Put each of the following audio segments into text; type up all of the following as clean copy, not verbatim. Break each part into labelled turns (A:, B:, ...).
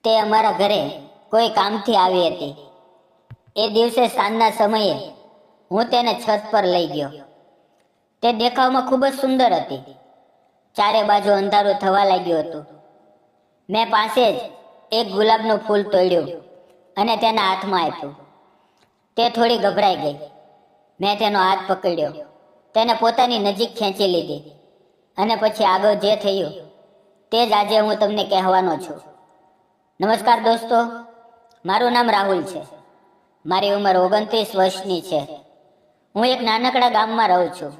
A: તે અમારા ઘરે કોઈ કામથી આવી હતી. એ દિવસે સાંજના સમયે હું તેને છત પર લઈ ગયો. તે દેખાવમાં ખૂબ જ સુંદર હતી. ચારે બાજુ અંધારું થવા લાગ્યું હતું. મેં પાસે જ એક ગુલાબનું ફૂલ તોડ્યું અને તેના હાથમાં આપ્યું. તે થોડી ગભરાઈ ગઈ. મેં તેનો હાથ પકડ્યો, તેને પોતાની નજીક ખેંચી લીધી અને પછી આગળ જે થયું તે જ આજે હું તમને કહેવાનો છું. નમસ્કાર દોસ્તો, મારું નામ રાહુલ છે. મારી ઉંમર 29 વર્ષની છે. હું એક નાનકડા ગામમાં રહું છું.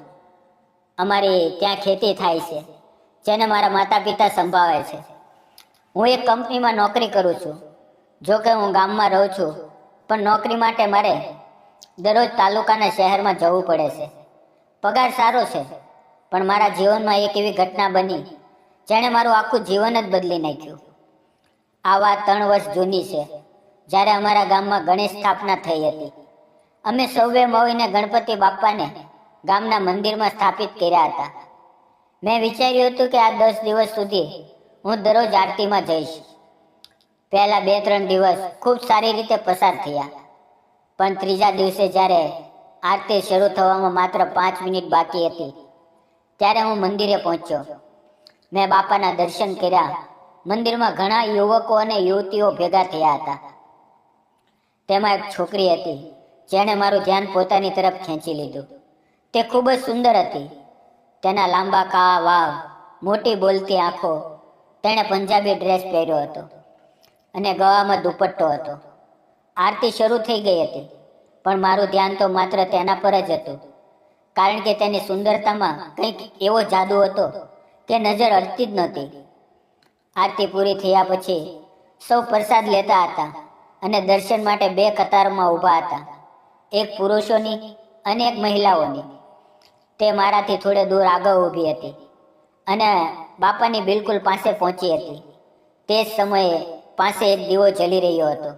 A: અમારી ત્યાં ખેતી થાય છે, જેને મારા માતા પિતા સંભાળે છે. હું એક કંપનીમાં નોકરી કરું છું. જો કે હું ગામમાં રહું છું, પણ નોકરી માટે મારે દરરોજ તાલુકાના શહેરમાં જવું પડે છે. પગાર સારો છે, પણ મારા જીવનમાં એક એવી ઘટના બની જેણે મારું આખું જીવન જ બદલી નાખ્યું. આ વાત 3 વર્ષ જૂની છે, જ્યારે અમારા ગામમાં ગણેશ સ્થાપના થઈ હતી. અમે સૌએ મળીને ગણપતિ બાપ્પાને ગામના મંદિરમાં સ્થાપિત કર્યા હતા. મેં વિચાર્યું હતું કે આ 10 દિવસ સુધી હું દરરોજ આરતીમાં જઈશ. પહેલા 2-3 દિવસ ખૂબ સારી રીતે પસાર થયા, પણ ત્રીજા દિવસે જ્યારે આરતી શરૂ થવામાં માત્ર 5 મિનિટ બાકી હતી, ત્યારે હું મંદિરે પહોંચ્યો. મેં બાપાના દર્શન કર્યા. મંદિરમાં ઘણા યુવકો અને યુવતીઓ ભેગા થયા હતા. તેમાં એક છોકરી હતી જેણે મારું ધ્યાન પોતાની તરફ ખેંચી લીધું. તે ખૂબ જ સુંદર હતી. તેના લાંબા કાળા વાળ, મોટી બોલતી આંખો, તેણે પંજાબી ડ્રેસ પહેર્યો હતો અને ગળામાં દુપટ્ટો હતો. આરતી શરૂ થઈ ગઈ હતી, પણ મારું ધ્યાન તો માત્ર તેના પર જ હતું, કારણ કે તેની સુંદરતામાં કંઈક એવો જાદુ હતો કે નજર અડતી જ નહોતી. આરતી પૂરી થયા પછી સૌ પ્રસાદ લેતા હતા અને દર્શન માટે 2 કતારમાં ઊભા હતા, એક પુરુષોની અને એક મહિલાઓની. તે મારાથી થોડે દૂર આગળ ઊભી હતી અને બાપાની બિલકુલ પાસે પહોંચી હતી. તે જ સમયે પાસે એક દીવો જલી રહ્યો હતો.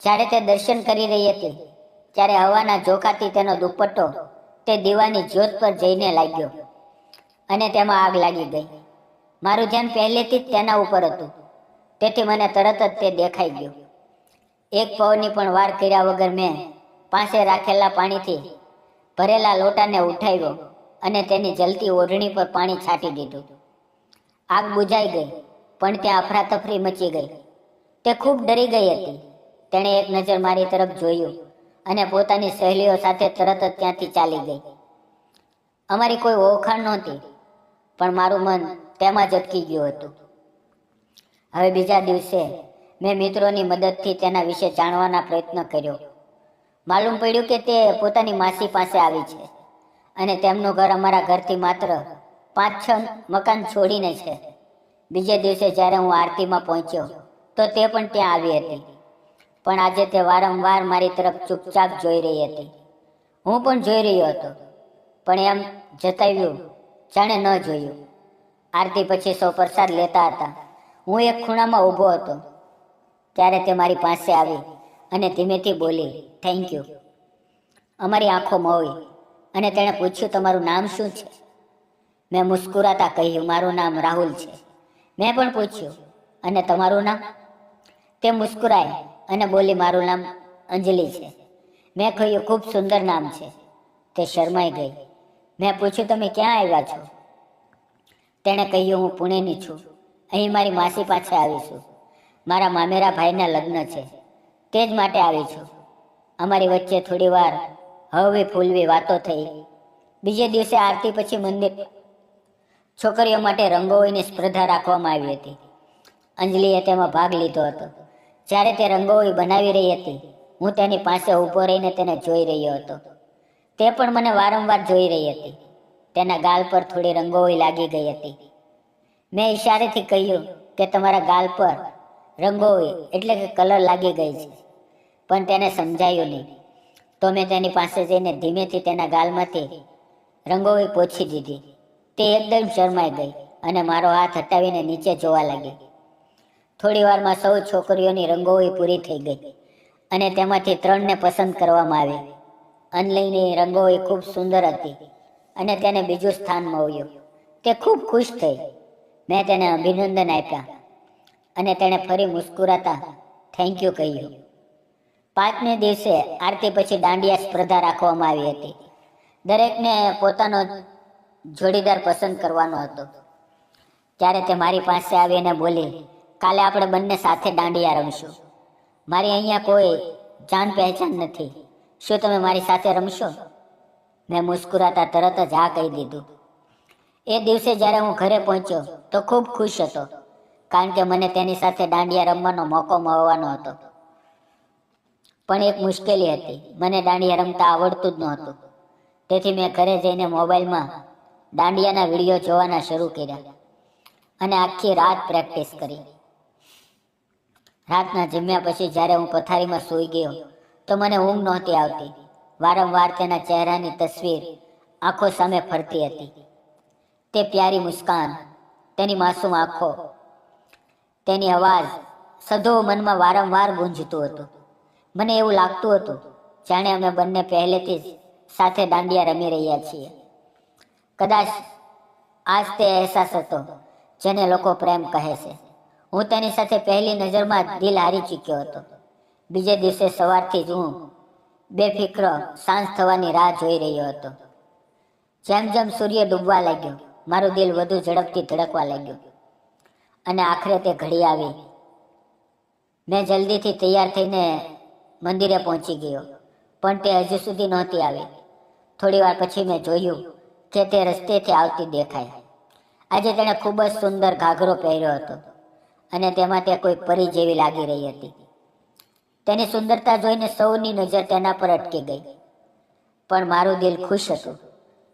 A: જ્યારે તે દર્શન કરી રહી હતી, ત્યારે હવાના ઝોકાથી તેનો દુપટ્ટો તે દીવાની જ્યોત પર જઈને લાગ્યો અને તેમાં આગ લાગી ગઈ. મારું ધ્યાન પહેલેથી જ તેના ઉપર હતું, તેથી મને તરત જ તે દેખાઈ ગયું. એક પવની પણ વાર કર્યા વગર મેં પાસે રાખેલા પાણીથી ભરેલા લોટાને ઉઠાવ્યો અને તેની જલતી ઓઢણી પર પાણી છાંટી દીધું. આગ બુઝાઈ ગઈ, પણ ત્યાં અફરાતફરી મચી ગઈ. તે ખૂબ ડરી ગઈ હતી. તેણે એક નજર મારી તરફ જોયું અને પોતાની સહેલીઓ સાથે તરત જ ત્યાંથી ચાલી ગઈ. અમારી કોઈ ઓળખાણ નહોતી, પણ મારું મન તેમાં જ અટકી ગયું હતું. હવે બીજા દિવસે મેં મિત્રોની મદદથી તેના વિશે જાણવાના પ્રયત્ન કર્યો. માલુમ પડ્યું કે તે પોતાની માસી પાસે આવી છે અને તેમનું ઘર અમારા ઘરથી માત્ર 5-6 મકાન છોડીને છે. બીજે દિવસે જ્યારે હું આરતીમાં પહોંચ્યો તો તે પણ ત્યાં આવી હતી, પણ આજે તે વારંવાર મારી તરફ ચૂપચાપ જોઈ રહી હતી. હું પણ જોઈ રહ્યો હતો, પણ એમ જતાવ્યું જાણે ન જોયું. આરતી પછી સૌ પ્રસાદ લેતા હતા. હું એક ખૂણામાં ઊભો હતો. ત્યારે તે મારી પાસે આવી અને ધીમેથી બોલી, થેન્ક યુ. અમારી આંખો મળી અને તેણે પૂછ્યું, તમારું નામ શું છે? મેં મુસ્કુરાતા કહ્યું, મારું નામ રાહુલ છે. મેં પણ પૂછ્યું, અને તમારું નામ? તે મુસ્કુરાઈ અને બોલી, મારું નામ અંજલિ છે. મેં કહ્યું, ખૂબ સુંદર નામ છે. તે શરમાઈ ગઈ. મેં પૂછ્યું, તમે ક્યાં આવ્યા છો? તેણે કહ્યું, હું પુણેની છું. અહીં મારી માસી પાસે આવી છું. મારા મામેરા ભાઈના લગ્ન છે, તે જ માટે આવી છું. અમારી વચ્ચે થોડી વાર હળવી ફૂલવી વાતો થઈ. બીજે દિવસે આરતી પછી મંદિર છોકરીઓ માટે રંગોળીની સ્પર્ધા રાખવામાં આવી હતી. અંજલિએ તેમાં ભાગ લીધો હતો. જ્યારે તે રંગોળી બનાવી રહી હતી, હું તેની પાસે ઊભો રહીને તેને જોઈ રહ્યો હતો. તે પણ મને વારંવાર જોઈ રહી હતી. તેના ગાલ પર થોડી રંગોળી લાગી ગઈ હતી. મેં ઈશારેથી કહ્યું કે તમારા ગાલ પર રંગોળી એટલે કે કલર લાગી ગઈ છે, પણ તેને સમજાયું નહીં. તો મેં તેની પાસે જઈને ધીમેથી તેના ગાલમાંથી રંગોળી પોછી દીધી. તે એકદમ શરમાઈ ગઈ અને મારો હાથ હટાવીને નીચે જોવા લાગી. થોડી વારમાં સૌ છોકરીઓની રંગોળી પૂરી થઈ ગઈ અને તેમાંથી 3ને પસંદ કરવામાં આવી. અંજલિની રંગોળી ખૂબ સુંદર હતી અને તેને બીજું સ્થાન મળ્યું. તે ખૂબ ખુશ થઈ. મેં તેને અભિનંદન આપ્યા અને તેણે ફરી મુસ્કુરાતા થેન્ક યુ કહ્યું. 5મે દિવસે આરતી પછી દાંડિયા સ્પર્ધા રાખવામાં આવી હતી. દરેકને પોતાનો જોડીદાર પસંદ કરવાનો હતો. ત્યારે તે મારી પાસે આવીને બોલી, કાલે આપણે બંને સાથે દાંડિયા રમશું. મારી અહીંયા કોઈ જાન પહેચાન નથી. શું તમે મારી સાથે રમશો? મેં મુસ્કુરાતા તરત જ હા કહી દીધું. એ દિવસે જ્યારે હું ઘરે પહોંચ્યો તો ખૂબ ખુશ હતો, કારણ કે મને તેની સાથે દાંડિયા રમવાનો મોકો મળવાનો હતો. પણ એક મુશ્કેલી હતી. મને દાંડિયા રમતા આવડતું જ નહોતું. તેથી મેં ઘરે જઈને મોબાઈલમાં દાંડિયાના વિડીયો જોવાના શરૂ કર્યા અને આખી રાત પ્રેક્ટિસ કરી. રાતના જમ્યા પછી જ્યારે હું પથારીમાં સૂઈ ગયો તો મને ઊંઘ નહોતી આવતી. વારંવાર તેના ચહેરાની તસવીર આંખો સામે ફરતી હતી. તે પ્યારી મુસ્કાન, તેની માસૂમ આંખો, તેની અવાજ સધો મનમાં વારંવાર ગુંજતું હતું. મને એવું લાગતું હતું જાણે અમે બંને પહેલેથી જ સાથે દાંડિયા રમી રહ્યા છીએ. કદાચ આજ તે અહેસાસ હતો જેને લોકો પ્રેમ કહે છે. હું તેની સાથે પહેલી નજરમાં જ દિલ હારી ચૂક્યો હતો. બીજે દિવસે સવારથી જ હું બેફિક્ર સાંજ થવાની રાહ જોઈ રહ્યો હતો. જેમ જેમ સૂર્ય ડૂબવા લાગ્યો, મારું દિલ વધુ ઝડપથી ધડકવા લાગ્યું અને આખરે તે ઘડી આવી. મેં જલ્દીથી તૈયાર થઈને મંદિરે પહોંચી ગયો, પણ તે હજુ સુધી નહોતી આવી. થોડી વાર પછી મેં જોયું કે તે રસ્તેથી આવતી દેખાય. આજે તેણે ખૂબ જ સુંદર ઘાઘરો પહેર્યો હતો અને તેમાં તે કોઈ પરી જેવી લાગી રહી હતી. તેની સુંદરતા જોઈને સૌની નજર તેના પર અટકી ગઈ. પણ મારું દિલ ખુશ હતું,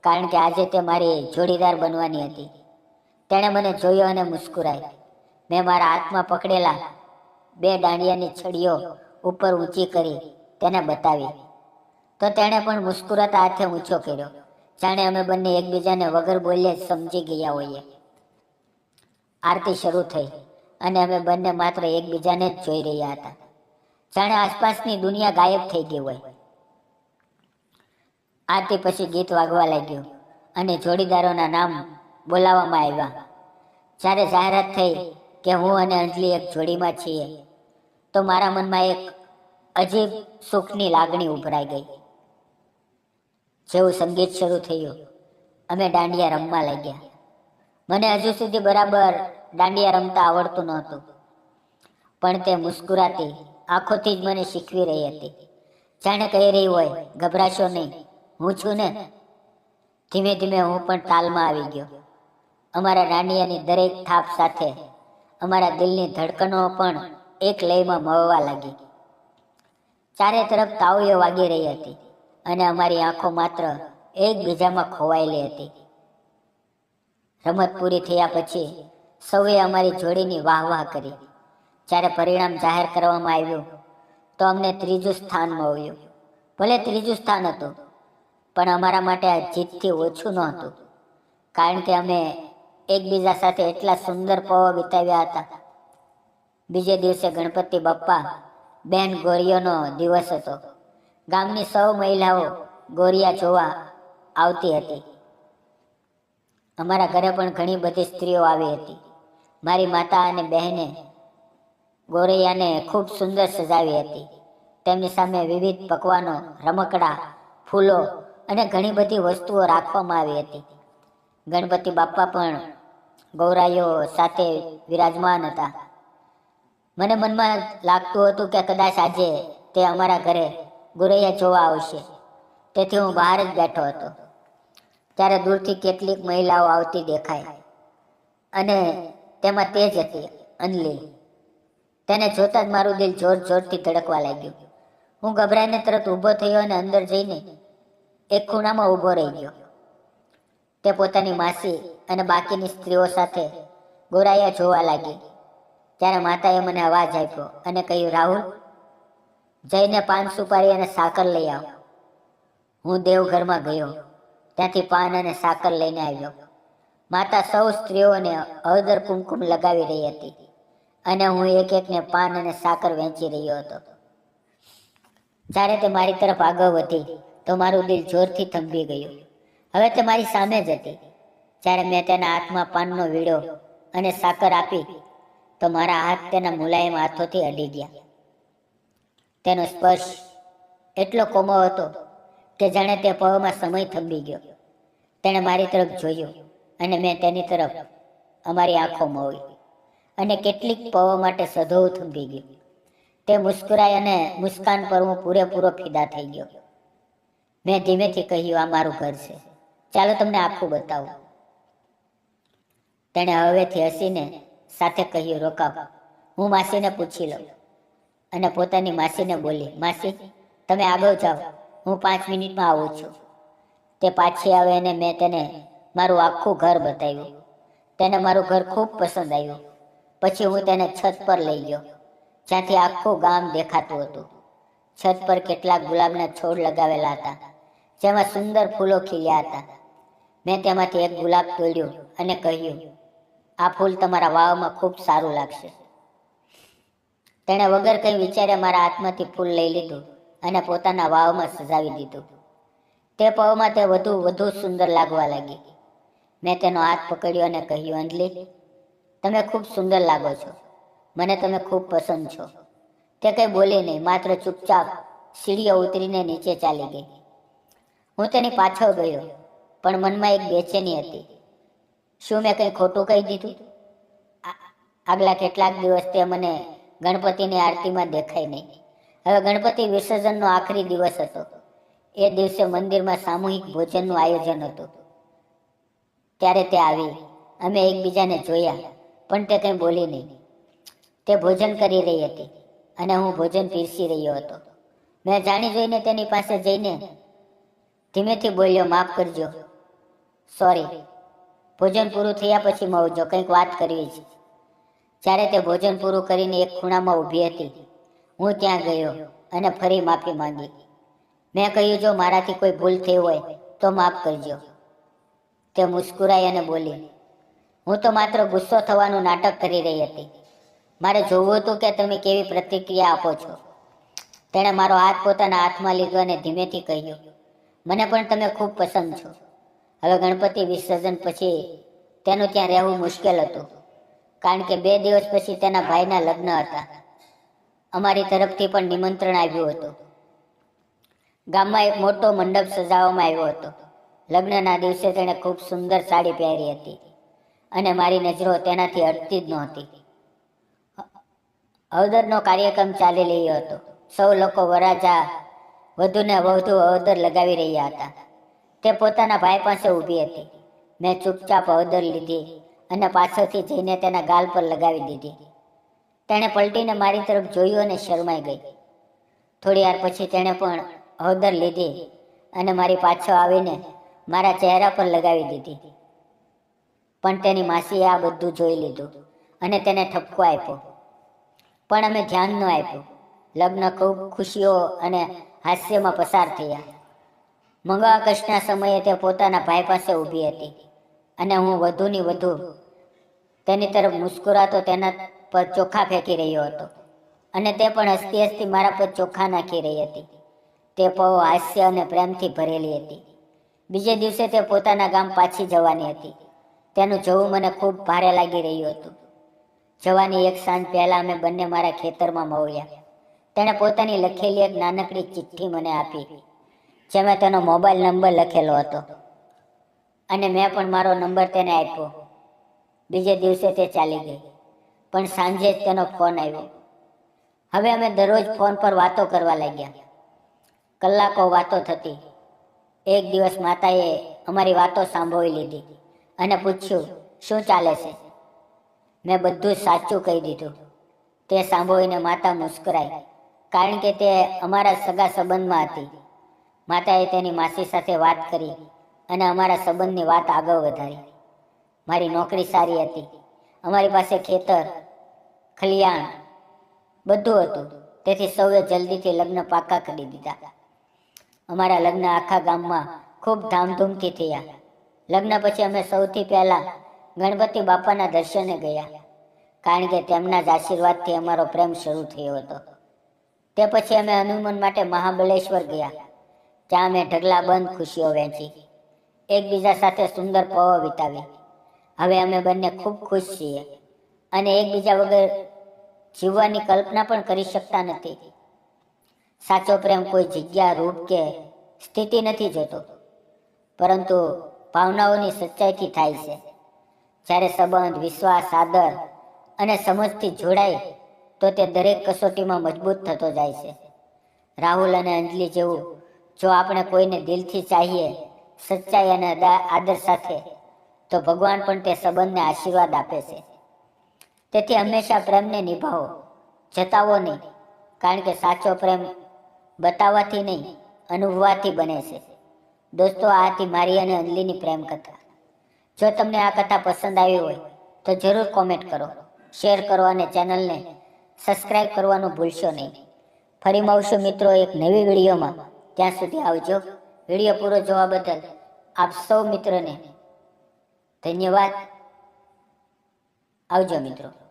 A: કારણ કે આજે તે મારી જોડીદાર બનવાની હતી. તેણે મને જોયો અને મુસ્કુરાઈ. મેં મારા હાથમાં પકડેલા 2 દાંડિયાની છડીઓ ઉપર ઊંચી કરી તેને બતાવી તો તેણે પણ મુસ્કુરાતા હાથે ઊંચો કર્યો, જાણે અમે બંને એકબીજાને વગર બોલ્યે જ સમજી ગયા હોઈએ. આરતી શરૂ થઈ અને અમે બંને માત્ર એકબીજાને જ જોઈ રહ્યા હતા, જાણે આસપાસની દુનિયા ગાયબ થઈ ગઈ હોય. આરતી પછી ગીત વાગવા લાગ્યું અને જોડીદારોના નામ બોલાવવામાં આવ્યા. જ્યારે જાહેરાત થઈ કે હું અને અંજલિ એક જોડીમાં છીએ તો મારા મનમાં એક અજીબ સુખની લાગણી ઉભરાઈ ગઈ. જેવું સંગીત શરૂ થયું, અમે દાંડિયા રમવા લાગ્યા. મને હજુ સુધી બરાબર દાંડિયા રમતા આવડતું નહોતું, પણ તે મુસ્કુરાતી આંખોથી જ મને શીખવી રહી હતી. જાણે કહી રહી હોય, ગભરાશો નહીં, હું છું ને. ધીમે ધીમે હું પણ તાલમાં આવી ગયો. અમારા દાંડિયાની દરેક થાપ સાથે અમારા દિલની ધડકનો પણ એક લયમાં મળવા લાગી. ચારે તરફ તાળીઓ વાગી રહી હતી અને અમારી આંખો માત્ર એકબીજામાં ખોવાયેલી હતી. રમત પૂરી થયા પછી સૌએ અમારી જોડીની વાહ વાહ કરી. જ્યારે પરિણામ જાહેર કરવામાં આવ્યું તો અમને 3જું સ્થાન મળ્યું. ભલે 3જું સ્થાન હતું, પણ અમારા માટે આ જીતથી ઓછું નહોતું, કારણ કે અમે એકબીજા સાથે એટલા સુંદર પળો વિતાવ્યા હતા. બીજે દિવસે ગણપતિ બાપ્પા બહેન ગોરીઓનો દિવસ હતો. ગામની સૌ મહિલાઓ ગોરિયા જોવા આવતી હતી. અમારા ઘરે પણ ઘણી બધી સ્ત્રીઓ આવી હતી. મારી માતા અને બહેને ગોરૈયાને ખૂબ સુંદર સજાવી હતી. તેમની સામે વિવિધ પકવાનો, રમકડા, ફૂલો અને ઘણી બધી વસ્તુઓ રાખવામાં આવી હતી. ગણપતિ બાપ્પા પણ ગૌરાઈઓ સાથે વિરાજમાન હતા. મને મનમાં લાગતું હતું કે કદાચ આજે તે અમારા ઘરે ગોરૈયા જોવા આવશે. તેથી હું બહાર જ બેઠો હતો. ત્યારે દૂરથી કેટલીક મહિલાઓ આવતી દેખાઈ અને તેમાં તે જ હતી અંજલિ. તેને જોતાં જ મારું દિલ જોર જોરથી ધડકવા લાગ્યું. હું ગભરાઈને તરત ઊભો થયો અને અંદર જઈને એક ખૂણામાં ઊભો રહી ગયો. તે પોતાની માસી અને બાકીની સ્ત્રીઓ સાથે ગોરાયા જોવા લાગી. ત્યારે માતાએ મને અવાજ આપ્યો અને કહ્યું, રાહુલ, જઈને પાન સુપારી અને સાકર લઈ આવ. હું દેવઘરમાં ગયો. ત્યાંથી પાન અને સાકર લઈને આવ્યો. માતા સૌ સ્ત્રીઓને હળદર કુમકુમ લગાવી રહી હતી અને હું એક એકને પાન અને સાકર વહેંચી રહ્યો હતો. જ્યારે તે મારી તરફ આગળ વધી તો મારું દિલ જોરથી થંભી ગયું. હવે તે મારી સામે જ હતી. જ્યારે મેં તેના હાથમાં પાનનો વીડો અને સાકર આપી તો મારા હાથ તેના મુલાયમ હાથોથી અડી ગયા. તેનો સ્પર્શ એટલો કોમળ હતો કે જાણે તે પવમાં સમય થંભી ગયો. તેણે મારી તરફ જોયું અને મેં તેની તરફ. અમારી આંખો મોવી અને કેટલીક પવો માટે સધોવું થંભી ગયું. તે મુસ્કુરાઈ અને મુસ્કાન પર હું પૂરેપૂરો ફિદા થઈ ગયો. મેં ધીમેથી કહ્યું, આ મારું ઘર છે, ચાલો તમને આખું બતાવું. તેણે હવેથી હસીને સાથે કહ્યું, રોકાવ, હું માસીને પૂછી લઉં. અને પોતાની માસીને બોલી, માસી તમે આગળ જાઓ, હું 5 મિનિટમાં આવું છું. તે પાછી આવે અને મેં તેને મારું આખું ઘર બતાવ્યું. તેને મારું ઘર ખૂબ પસંદ આવ્યું. પછી હું તેને છત પર લઈ ગયો, જ્યાંથી આખું ગામ દેખાતું હતું. છત પર કેટલાક ગુલાબના છોડ લગાવેલા હતા, જેમાં સુંદર ફૂલો ખીલ્યા હતા. મેં તેમાંથી એક ગુલાબ તોડ્યું અને કહ્યું, આ ફૂલ તમારા વાવમાં ખૂબ સારું લાગશે. તેણે વગર કંઈ વિચાર્યા મારા હાથમાંથી ફૂલ લઈ લીધું અને પોતાના વાવમાં સજાવી દીધું. તે પવમાં તે વધુ સુંદર લાગવા લાગી. મેં તેનો હાથ પકડ્યો અને કહ્યું, અંજલિ, તમે ખૂબ સુંદર લાગો છો, મને તમે ખૂબ પસંદ છો. તે કંઈ બોલી નહીં, માત્ર ચૂપચાપ સીડીઓ ઉતરીને નીચે ચાલી ગઈ. હું તેની પાછળ ગયો, પણ મનમાં એક બેચેની હતી. શું મેં કંઈ ખોટું કહી દીધું? આગલા કેટલાક દિવસ તે મને ગણપતિની આરતીમાં દેખાય નહીં. હવે ગણપતિ વિસર્જનનો આખરી દિવસ હતો. એ દિવસે મંદિરમાં સામૂહિક ભોજનનું આયોજન હતું. ત્યારે તે આવી. અમે એકબીજાને જોયા, પણ તે કંઈ બોલી નહીં. તે ભોજન કરી રહી હતી અને હું ભોજન પીરસી રહ્યો હતો. મેં જાણી જોઈને તેની પાસે જઈને ધીમેથી બોલ્યો, માફ કરજો, સોરી. ભોજન પૂરું થયા પછી મળજો, કંઈક વાત કરવી છે. જ્યારે તે ભોજન પૂરું કરીને એક ખૂણામાં ઊભી હતી, હું ત્યાં ગયો અને ફરી માફી માંગી. મેં કહ્યું, જો મારાથી કોઈ ભૂલ થઈ હોય તો માફ કરજો. તે મુસ્કુરાઈ અને બોલી, હું તો માત્ર ગુસ્સો થવાનું નાટક કરી રહી હતી. મારે જોવું હતું કે તમે કેવી પ્રતિક્રિયા આપો છો. તેણે મારો હાથ પોતાના હાથમાં લીધો અને ધીમેથી કહ્યું, મને પણ તમે ખૂબ પસંદ છો. હવે ગણપતિ વિસર્જન પછી તેનું ત્યાં રહેવું મુશ્કેલ હતું, કારણ કે 2 દિવસ પછી તેના ભાઈના લગ્ન હતા. અમારી તરફથી પણ નિમંત્રણ આવ્યું હતું. ગામમાં એક મોટો મંડપ સજાવવામાં આવ્યો હતો. લગ્નના દિવસે તેણે ખૂબ સુંદર સાડી પહેરી હતી અને મારી નજરો તેનાથી અટતી જ નહોતી. હળદરનો કાર્યક્રમ ચાલી રહ્યો હતો. સૌ લોકો વરાજા વધુને વધુ હળદર લગાવી રહ્યા હતા. તે પોતાના ભાઈ પાસે ઊભી હતી. મેં ચૂપચાપ હળદર લીધી અને પાછળથી જઈને તેના ગાલ પર લગાવી દીધી. તેણે પલટીને મારી તરફ જોયું અને શરમાઈ ગઈ. થોડી વાર પછી તેણે પણ હળદર લીધી અને મારી પાછળ આવીને મારા ચહેરા પર લગાવી દીધી. પણ તેની માસીએ આ બધું જોઈ લીધું અને તેને ઠપકો આપ્યો. પણ અમે ધ્યાન ન આપ્યું. લગ્ન ખૂબ ખુશીઓ અને હાસ્યમાં પસાર થયા. મંગળાકૃષ્ણના સમયે તે પોતાના ભાઈ પાસે ઊભી હતી અને હું વધુની વધુ તેની તરફ મુસ્કુરાતો તેના પર ચોખા ફેંકી રહ્યો હતો અને તે પણ હસતી હસતી મારા પર ચોખા નાખી રહી હતી. તે પવો હાસ્ય અને પ્રેમથી ભરેલી હતી. બીજે દિવસે તે પોતાના ગામ પાછી જવાની હતી. તેનું જવું મને ખૂબ ભારે લાગી રહ્યું હતું. જવાની એક સાંજ પહેલાં અમે બંને મારા ખેતરમાં મળ્યા. તેણે પોતાની લખેલી એક નાનકડી ચિઠ્ઠી મને આપી, જેમાં તેનો મોબાઈલ નંબર લખેલો હતો અને મેં પણ મારો નંબર તેને આપ્યો. બીજે દિવસે તે ચાલી ગઈ, પણ સાંજે જ તેનો ફોન આવ્યો. હવે અમે દરરોજ ફોન પર વાતો કરવા લાગ્યા. કલાકો વાતો થતી. એક દિવસ માતાએ અમારી વાતો સાંભળી લીધી અને પૂછ્યું, શું ચાલે છે? મેં બધું જ સાચું કહી દીધું. તે સાંભળીને માતા મુસ્કરાઈ, કારણ કે તે અમારા સગા સંબંધમાં હતી. માતાએ તેની માસી સાથે વાત કરી અને અમારા સંબંધની વાત આગળ વધારી. મારી નોકરી સારી હતી. અમારી પાસે ખેતર, ખલિયાણ બધું હતું. તેથી સૌએ જલ્દીથી લગ્ન પાકા કરી દીધા. અમારા લગ્ન આખા ગામમાં ખૂબ ધામધૂમથી થયા. લગ્ન પછી અમે સૌથી પહેલાં ગણપતિ બાપાના દર્શને ગયા, કારણ કે તેમના જ આશીર્વાદથી અમારો પ્રેમ શરૂ થયો હતો. તે પછી અમે હનુમાન માટે મહાબળેશ્વર ગયા. ત્યાં અમે ઢગલાબંધ ખુશીઓ વહેંચી, એકબીજા સાથે સુંદર પળો વિતાવી. હવે અમે બંને ખૂબ ખુશ છીએ. અને એકબીજા વગર જીવવાની કલ્પના પણ કરી શકતા નથી. સાચો પ્રેમ કોઈ જગ્યા, રૂપ કે સ્થિતિ નથી જોતો, પરંતુ ભાવનાઓની સચ્ચાઈથી થાય છે. જ્યારે સંબંધ વિશ્વાસ, આદર અને સમજથી જોડાય તો તે દરેક કસોટીમાં મજબૂત થતો જાય છે. રાહુલ અને અંજલિ જેવું જો આપણે કોઈને દિલથી ચાહીએ, સચ્ચાઈ અને આદર સાથે, તો ભગવાન પણ તે સંબંધને આશીર્વાદ આપે છે. તેથી હંમેશા પ્રેમને નિભાવો, જતાવો નહીં, કારણ કે સાચો પ્રેમ બતાવવાથી નહીં, અનુભવવાથી બને છે. દોસ્તો, આ હતી મારી અને અંજલિની પ્રેમ કથા. જો તમને આ કથા પસંદ આવી હોય તો જરૂર કોમેન્ટ કરો, શેર કરો અને ચેનલને સબસ્ક્રાઇબ કરવાનું ભૂલશો નહીં. ફરી મળશું મિત્રો એક નવી વિડીયોમાં. ત્યાં સુધી આવજો. વિડીયો પૂરો જોવા બદલ આપ સૌ મિત્રોને ધન્યવાદ. આવજો મિત્રો.